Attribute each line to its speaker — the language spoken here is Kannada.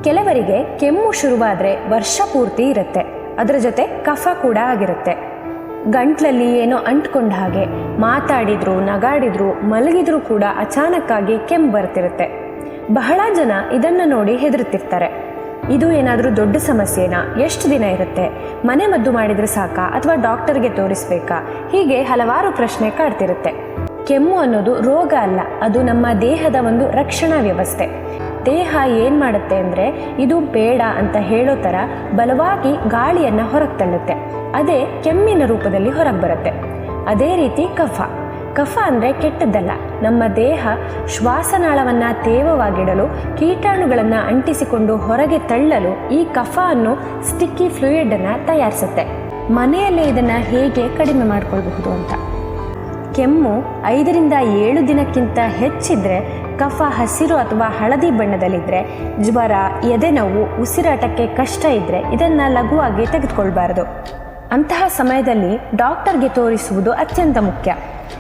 Speaker 1: ಕೆಲವರಿಗೆ ಕೆಮ್ಮು ಶುರುವಾದರೆ ವರ್ಷ ಪೂರ್ತಿ ಇರುತ್ತೆ, ಅದರ ಜೊತೆ ಕಫ ಕೂಡ ಆಗಿರುತ್ತೆ. ಗಂಟ್ಲಲ್ಲಿ ಏನೋ ಅಂಟ್ಕೊಂಡ ಹಾಗೆ, ಮಾತಾಡಿದ್ರು, ನಗಾಡಿದ್ರು, ಮಲಗಿದ್ರು ಕೂಡ ಅಚಾನಕ್ಕಾಗಿ ಕೆಮ್ಮು ಬರ್ತಿರುತ್ತೆ. ಬಹಳ ಜನ ಇದನ್ನು ನೋಡಿ ಹೆದರುತ್ತಿರ್ತಾರೆ. ಇದು ಏನಾದರೂ ದೊಡ್ಡ ಸಮಸ್ಯೆನಾ? ಎಷ್ಟು ದಿನ ಇರುತ್ತೆ? ಮನೆ ಮದ್ದು ಮಾಡಿದರೆ ಸಾಕಾ ಅಥವಾ ಡಾಕ್ಟರ್ಗೆ ತೋರಿಸ್ಬೇಕಾ? ಹೀಗೆ ಹಲವಾರು ಪ್ರಶ್ನೆ ಕಾಡ್ತಿರುತ್ತೆ. ಕೆಮ್ಮು ಅನ್ನೋದು ರೋಗ ಅಲ್ಲ, ಅದು ನಮ್ಮ ದೇಹದ ಒಂದು ರಕ್ಷಣಾ ವ್ಯವಸ್ಥೆ. ದೇಹ ಏನು ಮಾಡುತ್ತೆ ಅಂದರೆ, ಇದು ಬೇಡ ಅಂತ ಹೇಳೋ ಥರ ಬಲವಾಗಿ ಗಾಳಿಯನ್ನು ಹೊರಗೆ ತಳ್ಳುತ್ತೆ. ಅದೇ ಕೆಮ್ಮಿನ ರೂಪದಲ್ಲಿ ಹೊರಗೆ ಬರುತ್ತೆ. ಅದೇ ರೀತಿ ಕಫ ಅಂದರೆ ಕೆಟ್ಟದ್ದಲ್ಲ. ನಮ್ಮ ದೇಹ ಶ್ವಾಸನಾಳವನ್ನು ತೇವವಾಗಿಡಲು, ಕೀಟಾಣುಗಳನ್ನು ಅಂಟಿಸಿಕೊಂಡು ಹೊರಗೆ ತಳ್ಳಲು ಈ ಕಫ ಅನ್ನೋ ಸ್ಟಿಕ್ಕಿ ಫ್ಲೂಯಿಡನ್ನು ತಯಾರಿಸುತ್ತೆ. ಮನೆಯಲ್ಲೇ ಇದನ್ನು ಹೇಗೆ ಕಡಿಮೆ ಮಾಡಿಕೊಳ್ಬಹುದು ಅಂತ. ಕೆಮ್ಮು 5ರಿಂದ 7 ದಿನಕ್ಕಿಂತ ಹೆಚ್ಚಿದ್ರೆ, ಕಫ ಹಸಿರು ಅಥವಾ ಹಳದಿ ಬಣ್ಣದಲ್ಲಿದ್ದರೆ, ಜ್ವರ, ಎದೆನೋವು, ಉಸಿರಾಟಕ್ಕೆ ಕಷ್ಟ ಇದ್ದರೆ ಇದನ್ನು ಲಘುವಾಗಿ ತೆಗೆದುಕೊಳ್ಬಾರ್ದು. ಅಂತಹ ಸಮಯದಲ್ಲಿ ಡಾಕ್ಟರ್ಗೆ ತೋರಿಸುವುದು ಅತ್ಯಂತ ಮುಖ್ಯ.